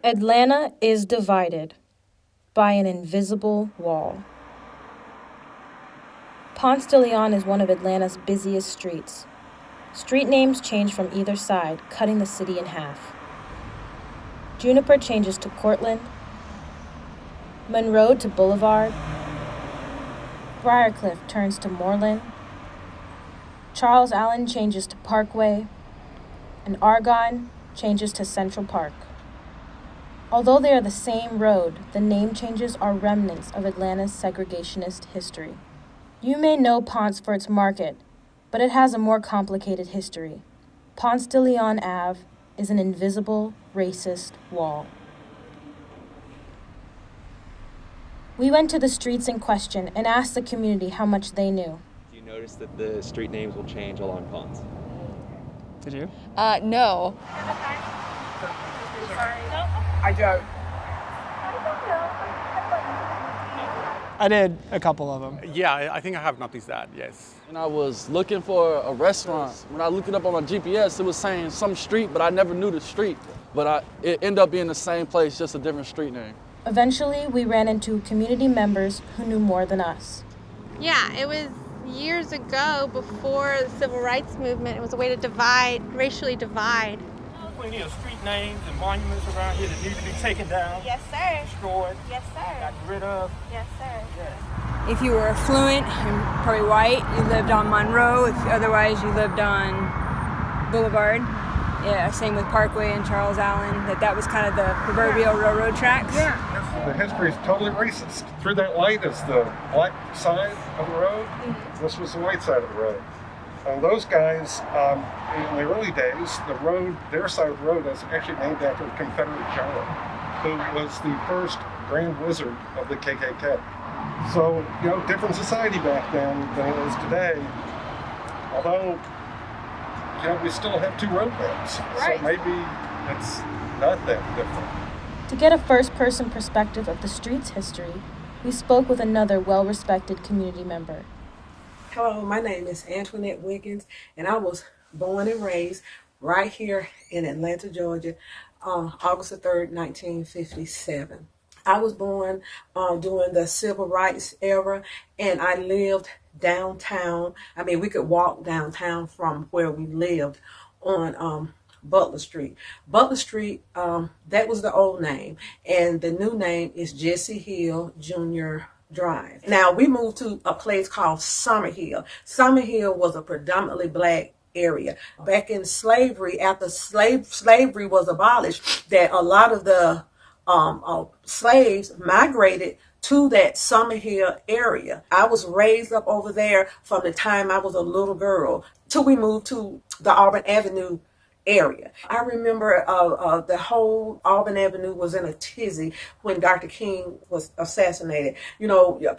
Atlanta is divided by an invisible wall. Ponce de Leon is one of Atlanta's busiest streets. Street names change from either side, cutting the city in half. Juniper changes to Cortland, Monroe to Boulevard, Briarcliff turns to Moreland, Charles Allen changes to Parkway, and Argonne changes to Central Park. Although they are the same road, the name changes are remnants of Atlanta's segregationist history. You may know Ponce for its market, but it has a more complicated history. Ponce de Leon Ave is an invisible, racist wall. We went to the streets in question and asked the community how much they knew. Do you notice that the street names will change along Ponce? Did you? No. I don't. I did a couple of them. Yeah, I think I have noticed that, yes. When I was looking for a restaurant, when I looked it up on my GPS, it was saying some street, but I never knew the street. But it ended up being the same place, just a different street name. Eventually, we ran into community members who knew more than us. Yeah, it was years ago, before the civil rights movement. It was a way to racially divide. Plenty of street names and monuments around here that need to be taken down. Yes, sir. Destroyed. Yes, sir. Gotten rid of. Yes, sir. Yeah. If you were affluent and probably white, you lived on Monroe. If otherwise, you lived on Boulevard. Yeah, same with Parkway and Charles Allen. That was kind of the proverbial railroad tracks. Yeah. The history is totally racist. Through that light is the black side of the road. This was the white side of the road. And those guys, in the early days, the road, their side of the road, is actually named after Confederate General, who was the first Grand Wizard of the KKK. So, different society back then than it is today. Although, we still have two road names. Right. So maybe it's not that different. To get a first-person perspective of the street's history, we spoke with another well-respected community member. Hello, my name is Antoinette Wiggins, and I was born and raised right here in Atlanta, Georgia, August the 3rd, 1957. I was born during the civil rights era, and I lived downtown. I mean, we could walk downtown from where we lived on Butler Street. Butler Street, that was the old name, and the new name is Jesse Hill Jr. Drive. Now, we moved to a place called Summerhill. Summerhill was a predominantly black area. Back in slavery, after slavery was abolished, that a lot of the slaves migrated to that Summerhill area. I was raised up over there from the time I was a little girl till we moved to the Auburn Avenue area. I remember the whole Auburn Avenue was in a tizzy when Dr. King was assassinated.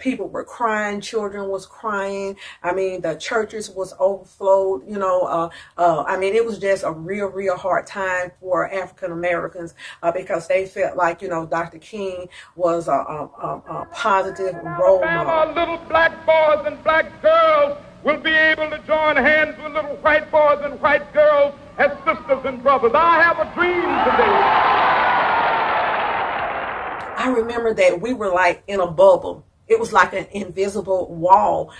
People were crying, children was crying. I mean, the churches was overflowed. It was just a real hard time for African Americans because they felt like, Dr. King was a positive role model. Our little black boys and black girls will be able to join hands with little white boys and white girls as sisters and brothers. I have a dream today. I remember that we were like in a bubble. It was like an invisible wall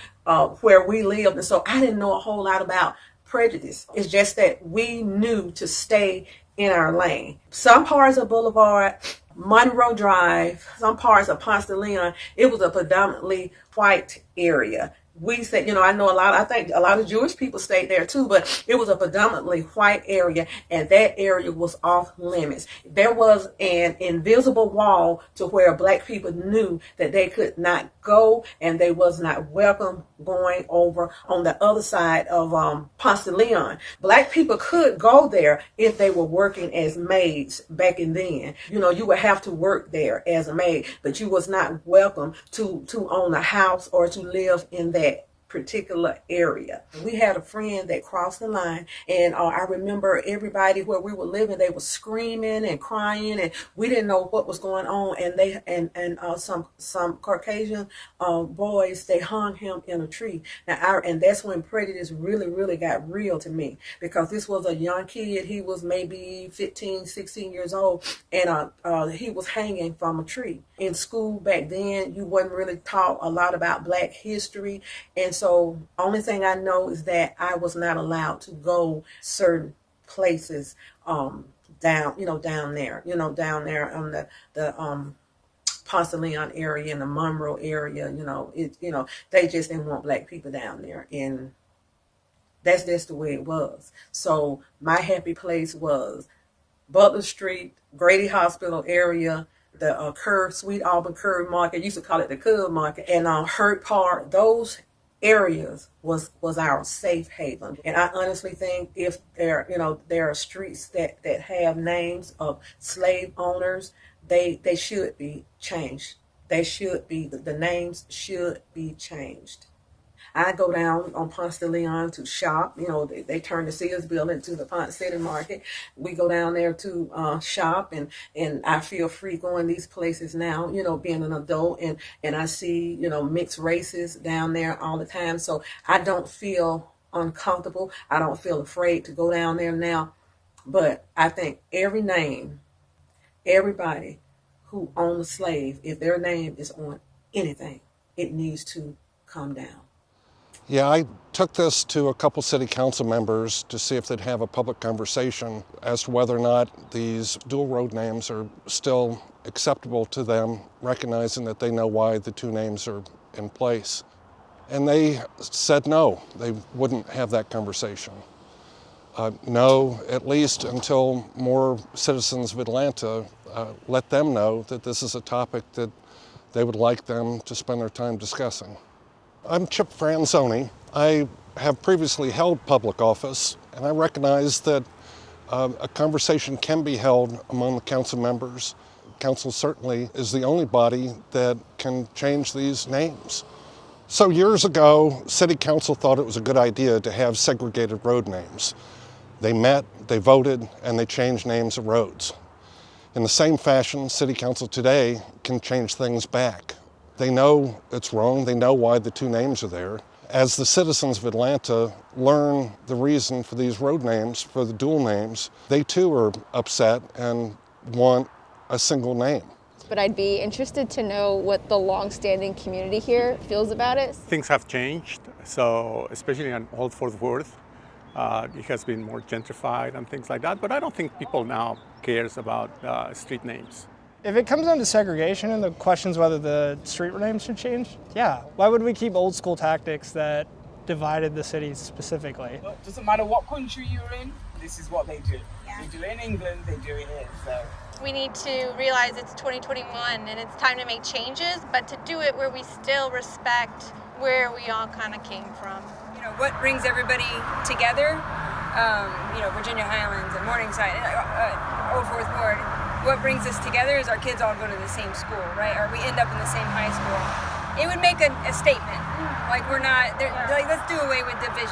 where we lived. And so I didn't know a whole lot about prejudice. It's just that we knew to stay in our lane. Some parts of Boulevard, Monroe Drive, some parts of Ponce de Leon, it was a predominantly white area. We said, I think a lot of Jewish people stayed there too, but it was a predominantly white area, and that area was off limits. There was an invisible wall to where black people knew that they could not go and they was not welcome going over on the other side of Ponce de Leon. Black people could go there if they were working as maids back in then. You would have to work there as a maid, but you was not welcome to own a house or to live in that particular area. We had a friend that crossed the line, and I remember everybody where we were living, they were screaming and crying, and we didn't know what was going on. And they some Caucasian boys, they hung him in a tree. And that's when prejudice really got real to me, because this was a young kid. He was maybe 15, 16 years old, and he was hanging from a tree. In school back then, you wasn't really taught a lot about Black history, and so only thing I know is that I was not allowed to go certain places down there on the Ponce de Leon area and the Monroe area. They just didn't want Black people down there, and that's just the way it was. So my happy place was Butler Street, Grady Hospital area, the Sweet Auburn Curve Market, used to call it the Cub Market, and Hurt Park. Those areas was our safe haven. And I honestly think if there are streets that have names of slave owners, they should be changed. The names should be changed. I go down on Ponce de Leon to shop. They turned the Sears building into the Ponce City Market. We go down there to shop, and I feel free going these places now, being an adult, and I see, mixed races down there all the time. So I don't feel uncomfortable. I don't feel afraid to go down there now. But I think everybody who owned a slave, if their name is on anything, it needs to come down. Yeah, I took this to a couple city council members to see if they'd have a public conversation as to whether or not these dual road names are still acceptable to them, recognizing that they know why the two names are in place. And they said no, they wouldn't have that conversation. No, at least until more citizens of Atlanta let them know that this is a topic that they would like them to spend their time discussing. I'm Chip Franzoni. I have previously held public office, and I recognize that a conversation can be held among the council members. Council certainly is the only body that can change these names. So years ago, City Council thought it was a good idea to have segregated road names. They met, they voted, and they changed names of roads. In the same fashion, City Council today can change things back. They know it's wrong, they know why the two names are there. As the citizens of Atlanta learn the reason for these road names, for the dual names, they too are upset and want a single name. But I'd be interested to know what the long-standing community here feels about it. Things have changed, so especially in Old Fort Worth, it has been more gentrified and things like that, but I don't think people now cares about street names. If it comes down to segregation and the questions whether the street names should change, yeah. Why would we keep old school tactics that divided the city specifically? Well, it doesn't matter what country you're in, this is what they do. Yeah. They do it in England, they do it here, so. We need to realize it's 2021 and it's time to make changes, but to do it where we still respect where we all kind of came from. What brings everybody together, Virginia Highlands and Morningside, Old Fourth Ward, what brings us together is our kids all go to the same school, right? Or we end up in the same high school. It would make a statement. Like we're not, like let's do away with divisions.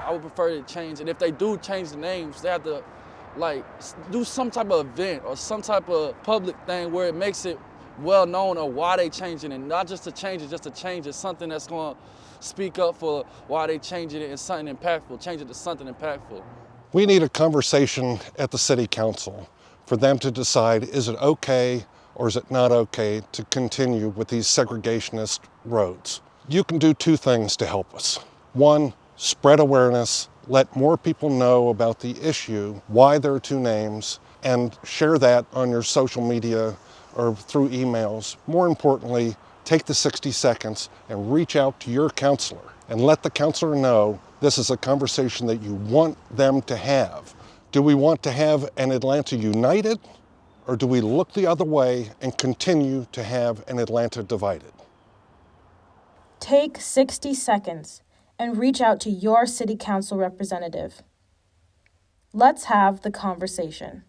I would prefer to change, and if they do change the names, they have to do some type of event or some type of public thing where it makes it well known of why they changing it, not just to change it, just to change it, something that's going to speak up for why they changing it and something impactful, change it to something impactful. We need a conversation at the City Council for them to decide, is it okay or is it not okay to continue with these segregationist roads? You can do two things to help us. One, spread awareness, let more people know about the issue, why there are two names, and share that on your social media or through emails. More importantly, take the 60 seconds and reach out to your counselor and let the counselor know this is a conversation that you want them to have. Do we want to have an Atlanta united, or do we look the other way and continue to have an Atlanta divided? Take 60 seconds and reach out to your city council representative. Let's have the conversation.